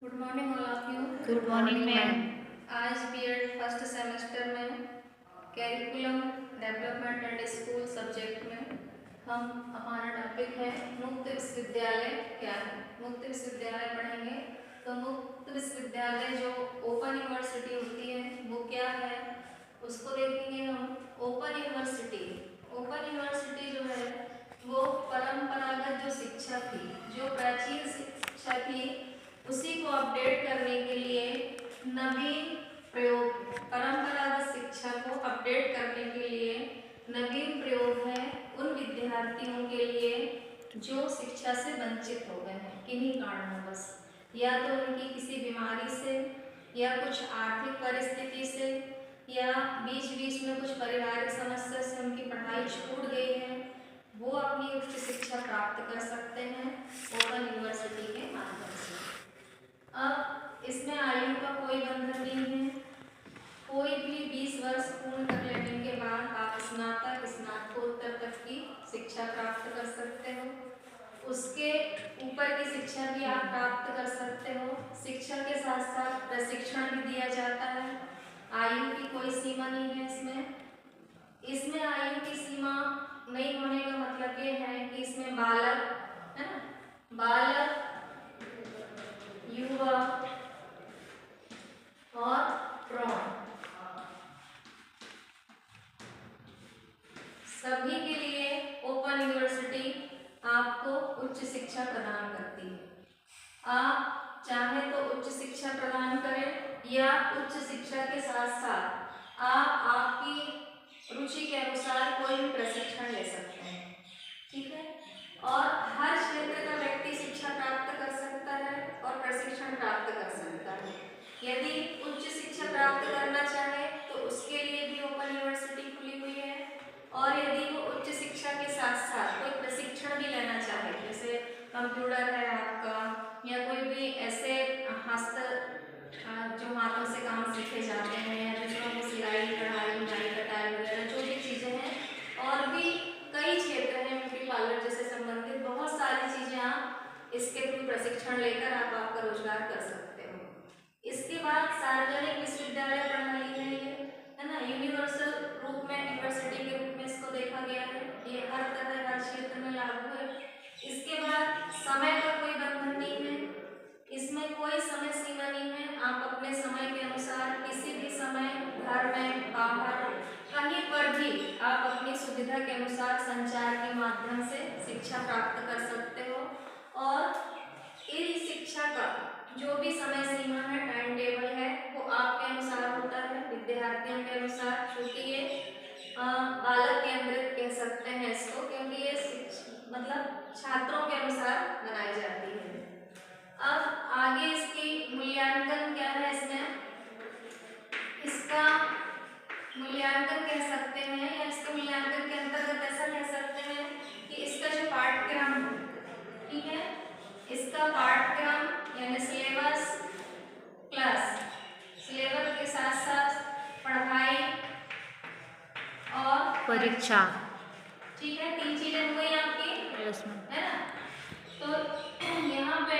Good morning all of you. Good morning ma'am. आज BEd first semester में curriculum development and school subject में हम हमारा topic है मुक्त विश्वविद्यालय क्या है। मुक्त विश्वविद्यालय पढ़ेंगे तो मुक्त विश्वविद्यालय जो ओपन यूनिवर्सिटी होती है वो क्या है उसको देखेंगे हम। ओपन यूनिवर्सिटी जो है वो परंपरागत जो शिक्षा थी, जो प्राचीन शिक्षा थी, उसी को अपडेट करने के लिए नवीन प्रयोग, परंपरागत शिक्षा को अपडेट करने के लिए नवीन प्रयोग है उन विद्यार्थियों के लिए जो शिक्षा से वंचित हो गए हैं किन्हीं कारणवश, या तो उनकी किसी बीमारी से, या कुछ आर्थिक परिस्थिति से, या बीच बीच में कुछ पारिवारिक समस्या से उनकी पढ़ाई छूट गई है। वो अपनी उच्च शिक्षा प्राप्त कर सकते हैं ओपन यूनिवर्सिटी के माध्यम से। अब इसमें आयु का कोई बंधन नहीं है। कोई भी 20 वर्ष पूर्ण कर लेने के बाद आप स्नातक स्नातकोत्तर तक की शिक्षा प्राप्त कर सकते हो। उसके ऊपर की शिक्षा भी आप प्राप्त कर सकते हो। शिक्षा के साथ साथ प्रशिक्षण भी दिया जाता है। आयु की कोई सीमा नहीं है इसमें आयु की सीमा नहीं होने का मतलब ये है कि इसमें बालक है ना, बालक, युवा और प्रौढ़ सभी के लिए ओपन यूनिवर्सिटी आपको उच्च शिक्षा प्रदान करती है। आप चाहे तो उच्च शिक्षा प्रदान करें या उच्च शिक्षा के साथ साथ आप आपकी रुचि के अनुसार कोई भी प्रशिक्षण ले सकते हैं, ठीक है। और हर क्षेत्र का व्यक्ति शिक्षा प्राप्त कर सकता है और प्रशिक्षण प्राप्त कर सकता है। यदि उच्च शिक्षा प्राप्त करना चाहे तो उसके लिए भी ओपन यूनिवर्सिटी खुली हुई है, और यदि वो उच्च शिक्षा के साथ साथ कोई प्रशिक्षण भी लेना चाहे, जैसे कंप्यूटर है आपका, या कोई भी ऐसे हस्त जो हाथों से काम सीखे जाते हैं, या दूसरों को सिलाई कढ़ाई बुनाई कटाई वगैरह जो भी चीज़ें हैं, और भी कई क्षेत्र हैं ब्यूटी पार्लर जैसे संबंधित बहुत सारी चीज़ें आप इसके थ्रू प्रशिक्षण लेकर आप आपका रोजगार कर सकते हो। इसके बाद सार्वजनिक विश्वविद्यालय प्रणाली है, ये है ना, यूनिवर्सल रूप में यूनिवर्सिटी के रूप में इसको देखा गया है। ये हर तरह हर क्षेत्र में लागू है। इसके बाद समय का कोई बंधन नहीं है, इसमें कोई समय सीमा नहीं है। आप अपने समय के अनुसार किसी भी समय घर में बाहर कहीं पर भी आप अपनी सुविधा के अनुसार संचार के माध्यम से शिक्षा प्राप्त कर सकते हो। और इस शिक्षा का जो भी समय सीमा है, टाइम टेबल है, वो आपके अनुसार होता है, विद्यार्थियों के अनुसार, क्योंकि ये बालक केंद्रित कह सकते हैं इसको, क्योंकि ये मतलब छात्रों के अनुसार बनाई जाती है। अब आगे इसकी मूल्यांकन क्या है, इसका मूल्यांकन कह सकते हैं, या इसके मूल्यांकन के अंतर्गत ऐसा कह सकते हैं कि इसका जो पाठ्यक्रम है, ठीक है, इसका पाठ्यक्रम यानी सिलेबस प्लस सिलेबस के साथ साथ पढ़ाई और परीक्षा, ठीक है, 3 चीजें हो गई आपकी, है ना। तो यहाँ पे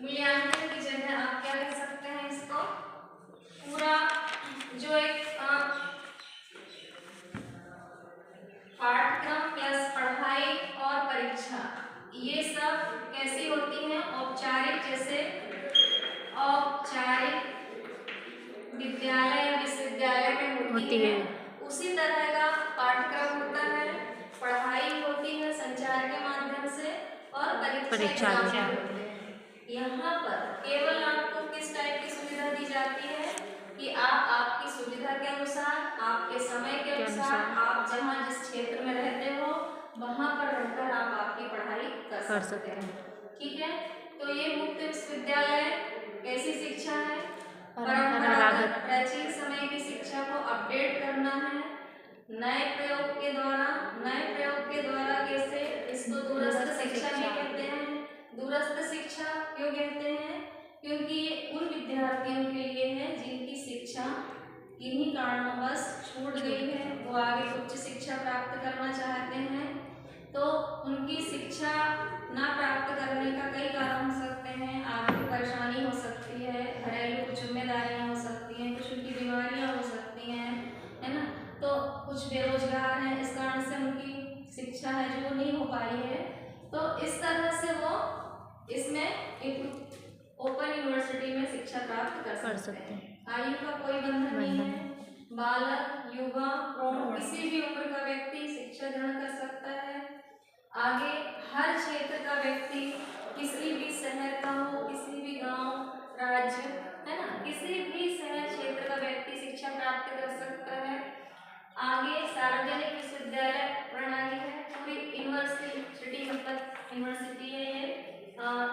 मूल्यांकन की जगह आप क्या कह सकते हैं, इसको पूरा जो एक पाठ्यक्रम प्लस पढ़ाई और परीक्षा, ये सब कैसी होती है, औपचारिक, जैसे औपचारिक विद्यालय या विश्वविद्यालय में होती है, उसी तरह का पाठ्यक्रम होता है, पढ़ाई होती है संचार के माध्यम से, और परीक्षा होती है। यहाँ पर केवल आपको किस टाइप की सुविधा दी जाती है कि आप आपकी सुविधा के अनुसार, आपके समय के अनुसार, आप जहाँ जिस क्षेत्र में रहते हो वहाँ पर रहकर आप आपकी पढ़ाई कर सकते हैं, ठीक है। तो ये मुक्त विश्वविद्यालय कैसी शिक्षा है, परंपरागत प्राचीन समय की शिक्षा को अपडेट करना है नए प्रयोग के द्वारा कैसे, इसको दूरस्थ शिक्षा भी कहते हैं। दूरस्थ शिक्षा क्यों कहते हैं, क्योंकि ये उन विद्यार्थियों के लिए है जिनकी शिक्षा किन्हीं कारणवश छूट गई है, वो आगे उच्च शिक्षा प्राप्त करना चाहते हैं, तो उनकी शिक्षा ना प्राप्त करने का कई कारण हो सकते हैं। कर सकते हैं। आयु का कोई बंधन नहीं है। बालक, युवा, प्रौढ़, किसी भी उम्र का व्यक्ति शिक्षा ग्रहण कर सकता है। आगे हर क्षेत्र का व्यक्ति, किसी भी शहर का हो, किसी भी गांव, राज्य, है ना, किसी भी शहर क्षेत्र का व्यक्ति शिक्षा प्राप्त कर सकता है। आगे सार्वजनिक विश्वविद्यालय प्रणाली है, पूरी यूनिवर्सिटी, मतलब यूनिवर्सिटी है ये,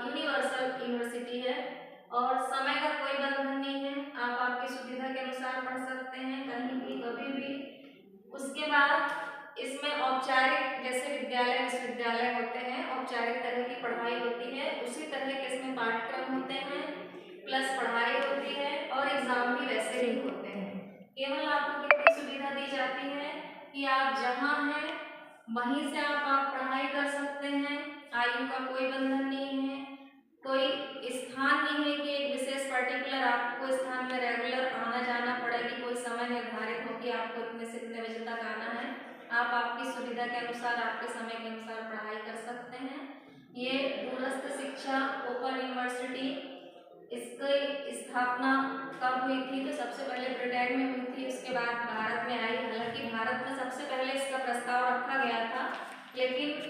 यूनिवर्सल यूनिवर्सिटी है। और समय का कोई बंधन नहीं है, आप आपकी सुविधा के अनुसार पढ़ सकते हैं, कहीं भी, कभी भी। उसके बाद इसमें औपचारिक, जैसे विद्यालय विश्वविद्यालय होते हैं, औपचारिक तरह की पढ़ाई होती है, उसी तरह के इसमें पाठ्यक्रम होते हैं, प्लस पढ़ाई होती है और एग्जाम भी वैसे ही होते हैं। केवल आपको कितनी सुविधा दी जाती है कि आप जहाँ हैं वहीं से आप पढ़ाई कर सकते हैं। आयु का कोई बंधन नहीं है, कोई स्थान नहीं है कि एक विशेष पर्टिकुलर आपको स्थान में रेगुलर आना जाना पड़ेगी, कोई समय निर्धारित हो कि आपको इतने से इतने बजे तक आना है। आप आपकी सुविधा के अनुसार, आपके समय के अनुसार पढ़ाई कर सकते हैं। ये दूरस्थ शिक्षा ओपन यूनिवर्सिटी, इसकी स्थापना कब हुई थी? तो सबसे पहले ब्रिटेन में हुई थी, उसके बाद भारत में आई। हालांकि भारत में सबसे पहले इसका प्रस्ताव रखा गया था, लेकिन